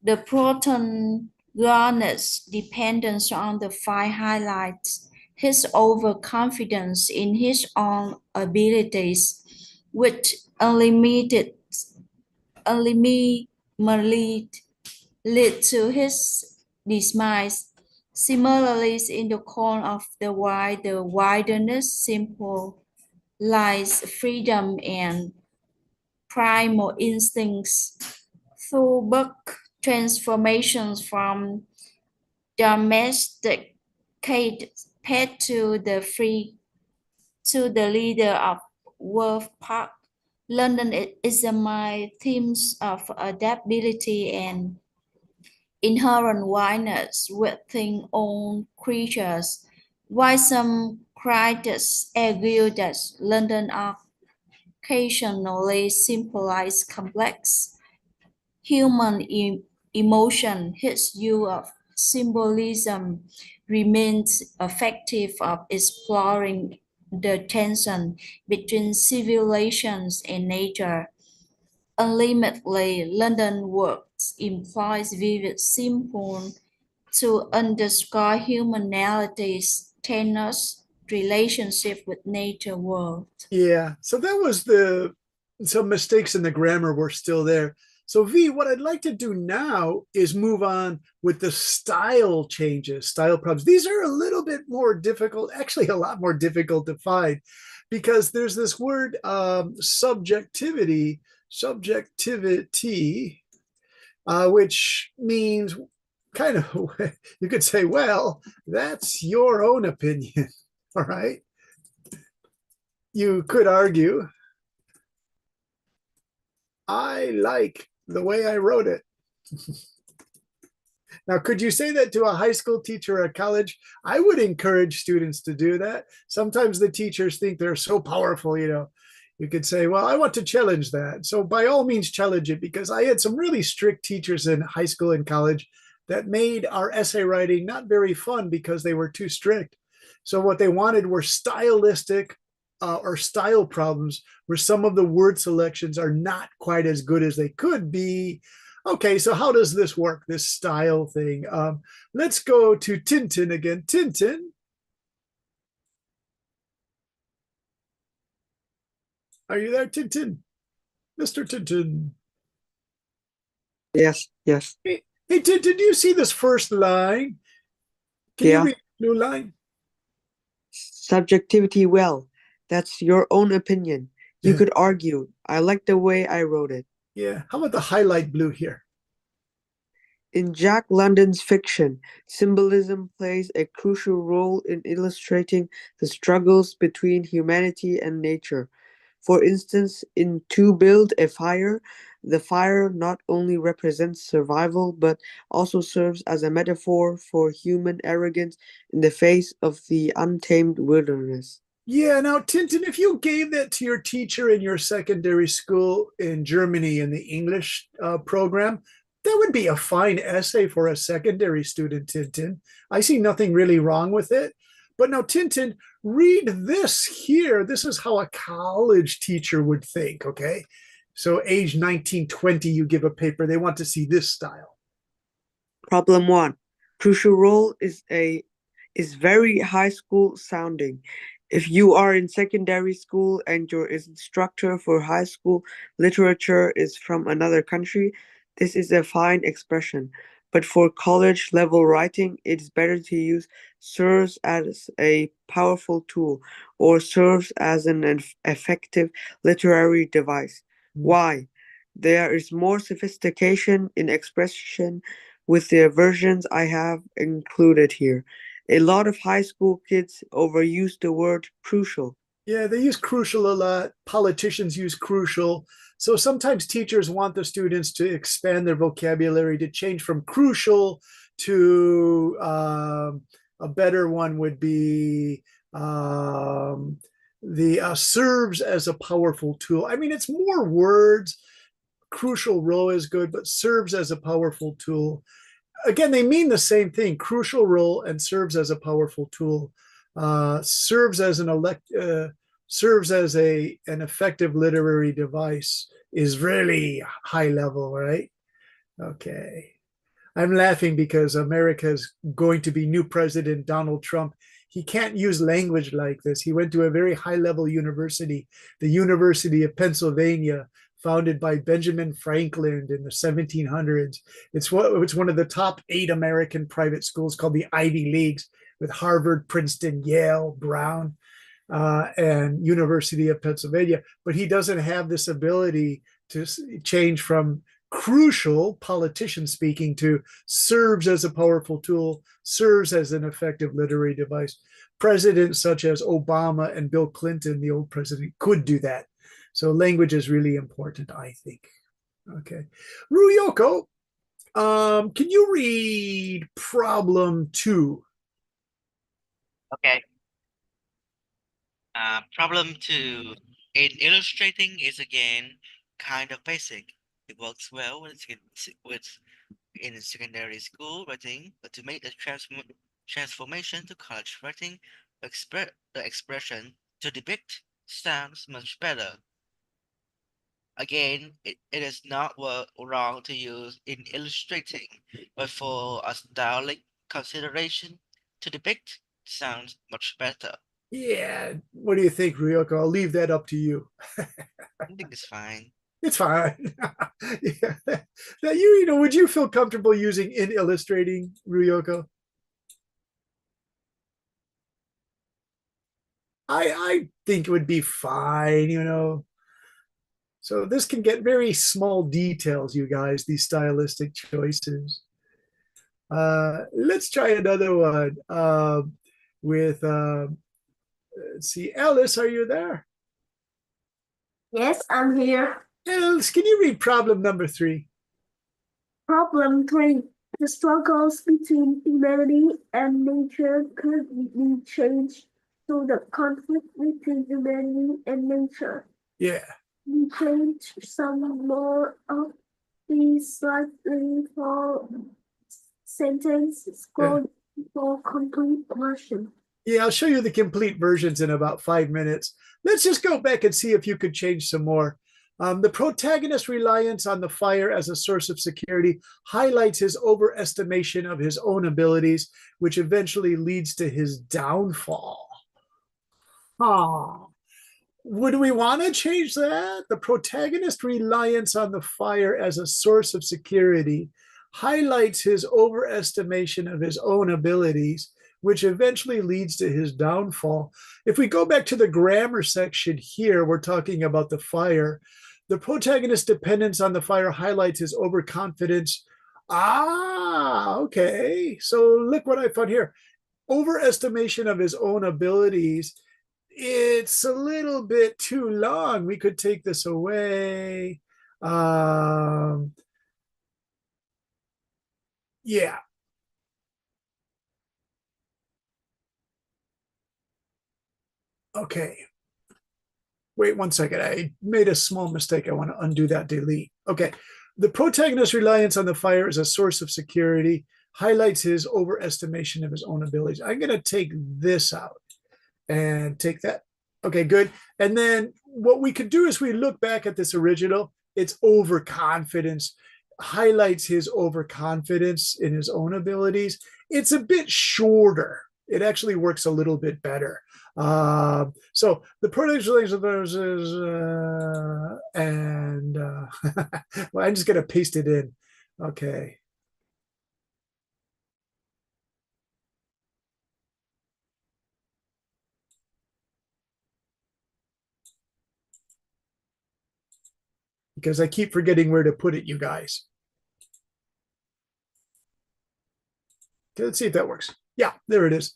The protagonist's dependence on the fire highlights his overconfidence in his own abilities, which ultimately lead to his demise. Similarly, in the call of the wilderness symbolize freedom and primal instincts. Through book transformations from domesticated pet to the leader of Wolf Park. London is my themes of adaptability and inherent wildness within own creatures, while some critics argue that London occasionally symbolize complex human emotion. His use of symbolism remains effective of exploring the tension between civilizations and nature. Unlimitedly, London works employs vivid symbol to underscore humanity's tenuous relationship with nature world. Yeah, so that was some mistakes in the grammar were still there. So V, what I'd like to do now is move on with the style changes, style problems. These are a little bit more difficult, actually a lot more difficult to find because there's this word subjectivity, which means kind of, you could say, well, that's your own opinion, all right? You could argue, I like the way I wrote it. Now, could you say that to a high school teacher or a college? I would encourage students to do that. Sometimes the teachers think they're so powerful, you know. You could say, well, I want to challenge that. So by all means, challenge it, because I had some really strict teachers in high school and college that made our essay writing not very fun because they were too strict. So what they wanted were stylistic or style problems where some of the word selections are not quite as good as they could be. Okay, so how does this work, this style thing? Let's go to Tintin again. Tintin. Are you there, Tintin? Mr. Tintin. Yes, yes. Hey, Tintin, do you see this first line? Can Yeah. you read the new line? Subjectivity, well, that's your own opinion. You could argue, I like the way I wrote it. Yeah. How about the highlight blue here? In Jack London's fiction, symbolism plays a crucial role in illustrating the struggles between humanity and nature. For instance, in To Build a Fire, the fire not only represents survival, but also serves as a metaphor for human arrogance in the face of the untamed wilderness. Yeah, now, Tintin, if you gave that to your teacher in your secondary school in Germany in the English program, that would be a fine essay for a secondary student, Tintin. I see nothing really wrong with it. But now, Tintin, read this here. This is how a college teacher would think, okay? So age 19, 20, you give a paper. They want to see this style. Problem 1. Crucial role is very high school sounding. If you are in secondary school and your instructor for high school literature is from another country, this is a fine expression. But for college level writing, it is better to use serves as a powerful tool or serves as an effective literary device. Why? There is more sophistication in expression with the versions I have included here. A lot of high school kids overuse the word crucial. Yeah, they use crucial a lot. Politicians use crucial. So sometimes teachers want the students to expand their vocabulary, to change from crucial to a better one would be the serves as a powerful tool. I mean, it's more words. Crucial role is good, but serves as a powerful tool. Again, they mean the same thing. Crucial role and serves as a powerful tool. Serves as serves as an effective literary device is really high level, right? Okay. I'm laughing because America's going to be new president Donald Trump. He can't use language like this. He went to a very high level university, the University of Pennsylvania, founded by Benjamin Franklin in the 1700s. It's one of the top 8 American private schools called the Ivy Leagues, with Harvard, Princeton, Yale, Brown, and University of Pennsylvania. But he doesn't have this ability to change from crucial, politician speaking, to serves as a powerful tool, serves as an effective literary device. Presidents such as Obama and Bill Clinton, the old president, could do that. So language is really important, I think. Okay. Ruyoko, can you read problem 2? Okay. Problem 2. In illustrating is again kind of basic. It works well with in secondary school writing, but to make the transformation to college writing, the expression to depict sounds much better. Again, it is not wrong to use in illustrating, but for a stylistic consideration, to depict sounds much better. Yeah. What do you think, Ryoko? I'll leave that up to you. I think it's fine. It's fine. Yeah. Now, you know, would you feel comfortable using in illustrating, Ryoko? I think it would be fine, you know. So this can get very small details, you guys, these stylistic choices. Let's try another one with, let's see, Alice, are you there? Yes, I'm here. Alice, can you read problem number 3? Problem 3. The struggles between humanity and nature could be changed to the conflict between humanity and nature. Yeah. We change some more of these slightly for sentences. Scroll for complete version. Yeah, I'll show you the complete versions in about 5 minutes. Let's just go back and see if you could change some more. The protagonist's reliance on the fire as a source of security highlights his overestimation of his own abilities, which eventually leads to his downfall. Would we want to change that? The protagonist's reliance on the fire as a source of security highlights his overestimation of his own abilities, which eventually leads to his downfall. If we go back to the grammar section here, we're talking about the fire. The protagonist's dependence on the fire highlights his overconfidence. Okay. So look what I found here. Overestimation of his own abilities. It's a little bit too long. We could take this away. Yeah. Okay. Wait 1 second. I made a small mistake. I want to undo that delete. Okay. The protagonist's reliance on the fire as a source of security highlights his overestimation of his own abilities. I'm going to take this out and take that. Okay, good. And then what we could do is we look back at this original. It's overconfidence, highlights his overconfidence in his own abilities. It's a bit shorter. It actually works a little bit better. So the product of those is, well, I'm just going to paste it in. Okay. Because I keep forgetting where to put it, you guys. Okay, let's see if that works. Yeah, there it is.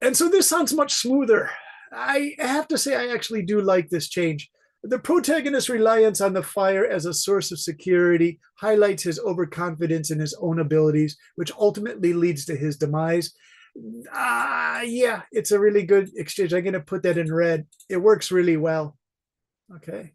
And so this sounds much smoother. I have to say, I actually do like this change. The protagonist's reliance on the fire as a source of security highlights his overconfidence in his own abilities, which ultimately leads to his demise. Yeah, it's a really good exchange. I'm going to put that in red. It works really well. Okay.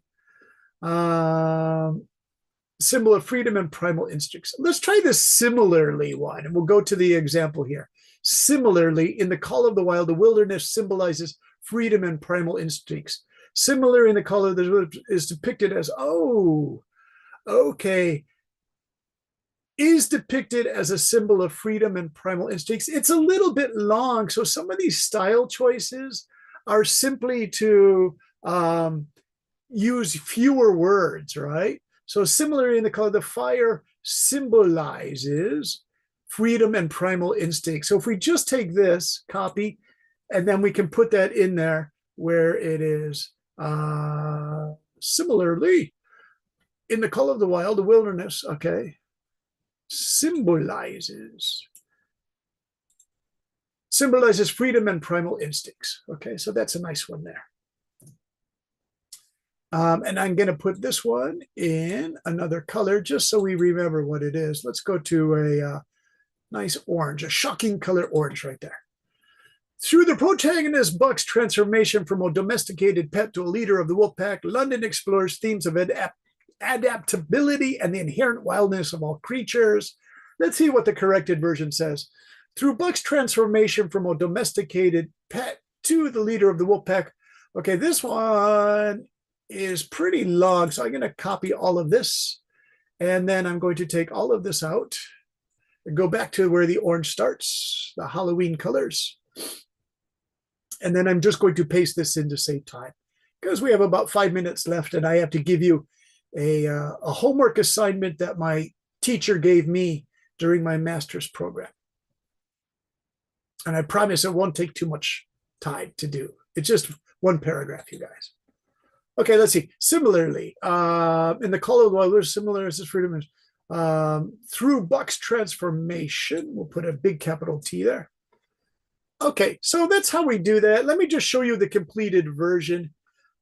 Symbol of freedom and primal instincts. Let's try this similarly one, and we'll go to the example here. Similarly, in the call of the wild, the wilderness symbolizes freedom and primal instincts. Similar in the call of the wilderness is depicted as, oh, okay, is depicted as a symbol of freedom and primal instincts. It's a little bit long, so some of these style choices are simply to use fewer words, right? So similarly in the color, the fire symbolizes freedom and primal instinct. So if we just take this, copy, and then we can put that in there where it is. Similarly, in the call of the wild, the wilderness, okay, symbolizes freedom and primal instincts. Okay, so that's a nice one there. And I'm going to put this one in another color just so we remember what it is. Let's go to a nice orange, a shocking color orange right there. Through the protagonist Buck's transformation from a domesticated pet to a leader of the wolf pack, London explores themes of adaptability and the inherent wildness of all creatures. Let's see what the corrected version says. Through Buck's transformation from a domesticated pet to the leader of the wolf pack. Okay, this one is pretty long, so I'm going to copy all of this, and then I'm going to take all of this out and go back to where the orange starts, the Halloween colors, and then I'm just going to paste this in to save time because we have about 5 minutes left, and I have to give you a homework assignment that my teacher gave me during my master's program, and I promise it won't take too much time to do. It's just one paragraph, you guys. Okay, let's see. Similarly, in the call of the wild, similar as freedom through Buck's transformation, we'll put a big capital T there. Okay, so that's how we do that. Let me just show you the completed version.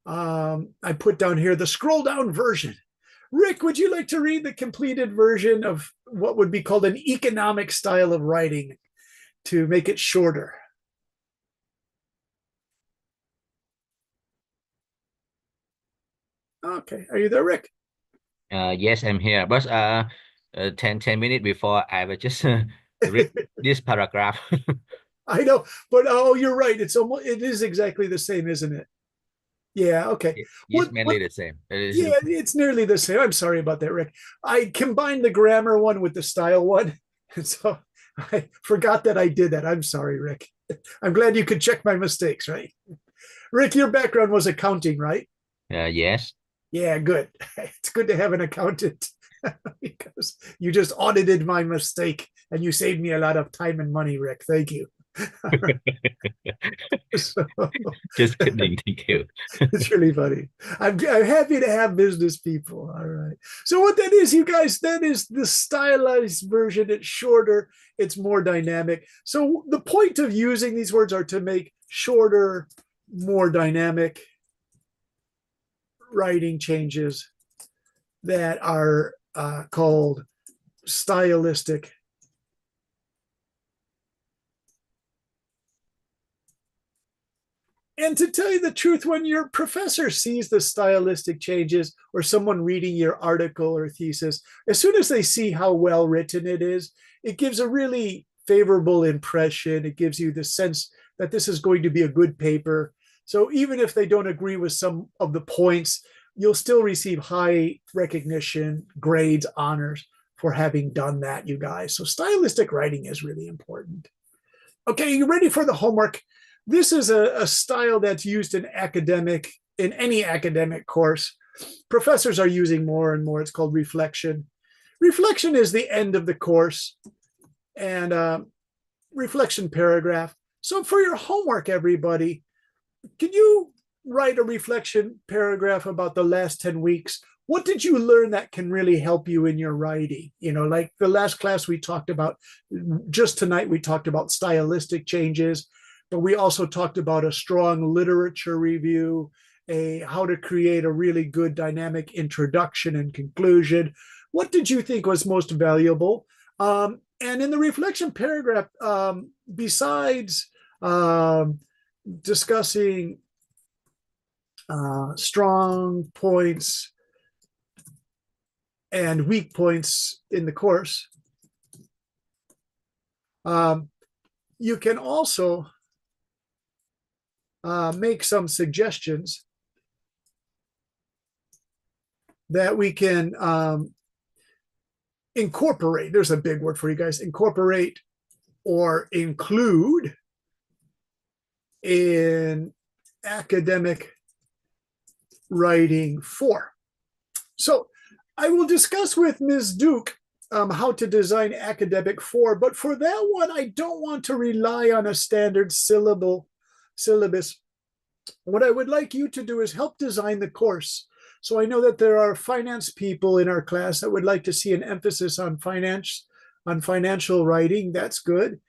I put down here the scroll down version. Rick, would you like to read the completed version of what would be called an economic style of writing to make it shorter? Okay, are you there, Rick? Yes, I'm here. But 10 minutes before, I will just read this paragraph. I know, but oh, you're right. It is exactly the same, isn't it? Yeah, okay. It's mainly the same. Yeah, it's nearly the same. I'm sorry about that, Rick. I combined the grammar one with the style one, and so I forgot that I did that. I'm sorry, Rick. I'm glad you could check my mistakes, right? Rick, your background was accounting, right? Yes. Yeah, good. It's good to have an accountant because you just audited my mistake and you saved me a lot of time and money, Rick. Thank you. So, just kidding. Thank you. It's really funny. I'm happy to have business people. All right. So what that is, you guys, that is the stylized version. It's shorter. It's more dynamic. So the point of using these words are to make shorter, more dynamic writing changes that are called stylistic And to tell you the truth, when your professor sees the stylistic changes or someone reading your article or thesis, as soon as they see how well written it is, it gives a really favorable impression. It gives you the sense that this is going to be a good paper. So even if they don't agree with some of the points, you'll still receive high recognition, grades, honors for having done that, you guys. So stylistic writing is really important. Okay, you ready for the homework? This is a style that's used in any academic course. Professors are using more and more. It's called reflection. Reflection is the end of the course, and reflection paragraph. So for your homework, everybody, can you write a reflection paragraph about the last 10 weeks? What did you learn that can really help you in your writing? You know, like the last class we talked about, just tonight we talked about stylistic changes, but we also talked about a strong literature review, how to create a really good dynamic introduction and conclusion. What did you think was most valuable? And in the reflection paragraph, besides discussing strong points and weak points in the course, you can also make some suggestions that we can incorporate. There's a big word for you guys. Incorporate or include in academic writing 4. So I will discuss with Ms. Duke how to design academic 4, but for that one, I don't want to rely on a standard syllabus. What I would like you to do is help design the course. So I know that there are finance people in our class that would like to see an emphasis on financial writing. That's good.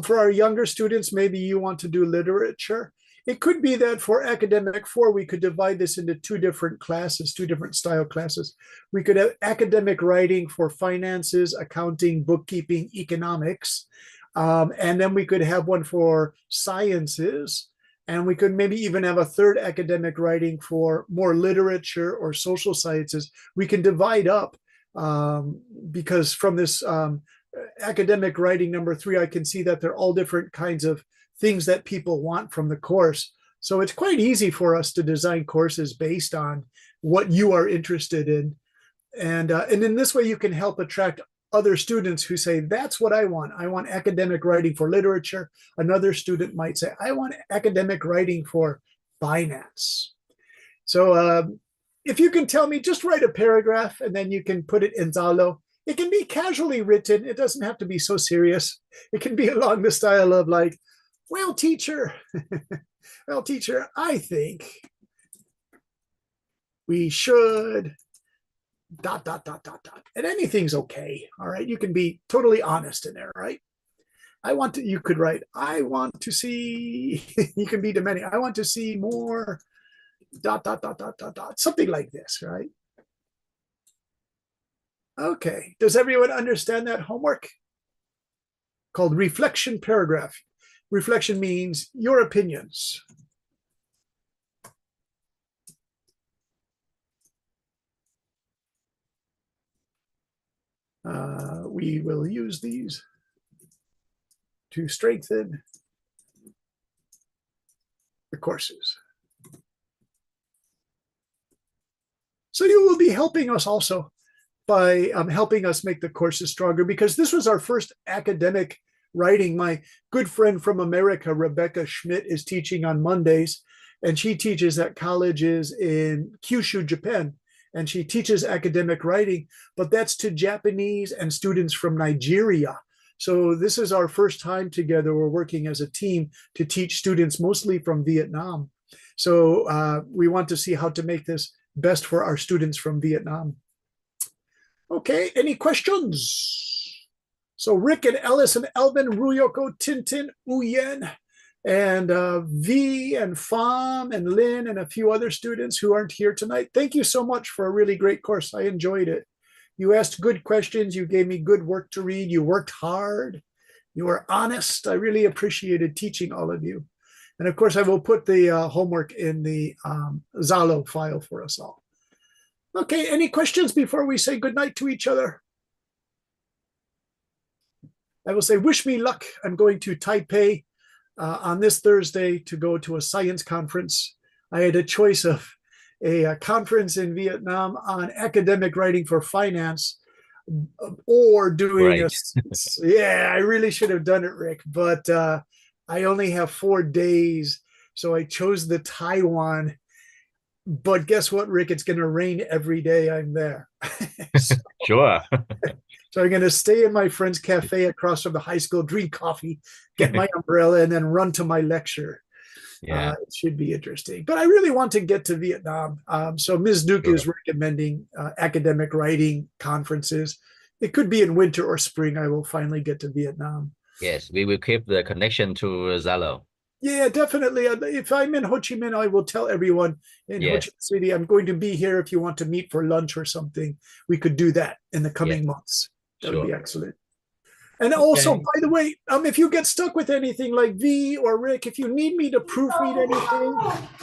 For our younger students, maybe you want to do literature. It could be that for academic 4, we could divide this into 2 different classes, 2 different style classes. We could have academic writing for finances, accounting, bookkeeping, economics. And then we could have one for sciences. And we could maybe even have a 3rd academic writing for more literature or social sciences. We can divide up because from this academic writing number 3, I can see that they're all different kinds of things that people want from the course. So it's quite easy for us to design courses based on what you are interested in. And in this way, you can help attract other students who say, that's what I want. I want academic writing for literature. Another student might say, I want academic writing for finance. So if you can tell me, just write a paragraph and then you can put it in Zalo. It can be casually written. It doesn't have to be so serious. It can be along the style of like, well, teacher, I think we should ... And anything's okay. All right. You can be totally honest in there, right? You could write, I want to see, you can be demanding, I want to see more ... Something like this, right? Okay. Does everyone understand that homework? Called reflection paragraph. Reflection means your opinions. We will use these to strengthen the courses. So you will be helping us also by helping us make the courses stronger, because this was our first academic writing. My good friend from America, Rebecca Schmidt, is teaching on Mondays, and she teaches at colleges in Kyushu, Japan. And she teaches academic writing, but that's to Japanese and students from Nigeria. So this is our first time together. We're working as a team to teach students mostly from Vietnam. So we want to see how to make this best for our students from Vietnam. Okay, any questions? So Rick and Ellis and Elvin, Ruyoko, Tintin, Uyen, and V and Pham and Lynn and a few other students who aren't here tonight. Thank you so much for a really great course. I enjoyed it. You asked good questions. You gave me good work to read. You worked hard. You were honest. I really appreciated teaching all of you. And of course, I will put the homework in the Zalo file for us all. Okay, any questions before we say goodnight to each other? I will say, wish me luck. I'm going to Taipei on this Thursday to go to a science conference. I had a choice of a conference in Vietnam on academic writing for finance or doing Right. yeah, I really should have done it, Rick, but I only have 4 days. So I chose the Taiwan. But guess what, Rick? It's going to rain every day I'm there. Sure. So I'm going to stay in my friend's cafe across from the high school, drink coffee, get my umbrella, and then run to my lecture. Yeah. It should be interesting. But I really want to get to Vietnam. So Ms. Duke Sure. is recommending academic writing conferences. It could be in winter or spring. I will finally get to Vietnam. Yes, we will keep the connection to Zalo. Yeah, definitely. If I'm in Ho Chi Minh, I will tell everyone in Ho Chi Yes. Minh City, I'm going to be here if you want to meet for lunch or something. We could do that in the coming months. That would be Sure. excellent. And also, Okay. by the way, if you get stuck with anything like V or Rick, if you need me to proofread anything,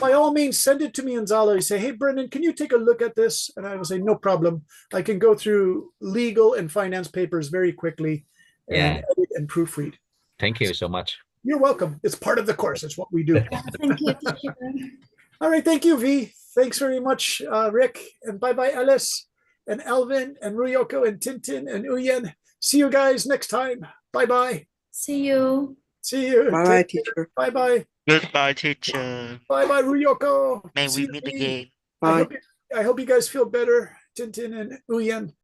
by all means, send it to me in Zalo. You say, hey, Brendan, can you take a look at this? And I will say, no problem. I can go through legal and finance papers very quickly and Yeah. edit and proofread. Thank you so much. You're welcome. It's part of the course. It's what we do. Thank you, teacher. All right. Thank you, V. Thanks very much, Rick. And bye-bye, Alice and Alvin and Ruyoko and Tintin and Uyen. See you guys next time. Bye-bye. See you. See you. Bye, teacher. Bye-bye. Goodbye, teacher. Bye-bye, Ruyoko. May See we you, meet V. again. I Bye. hope you guys feel better, Tintin and Uyen.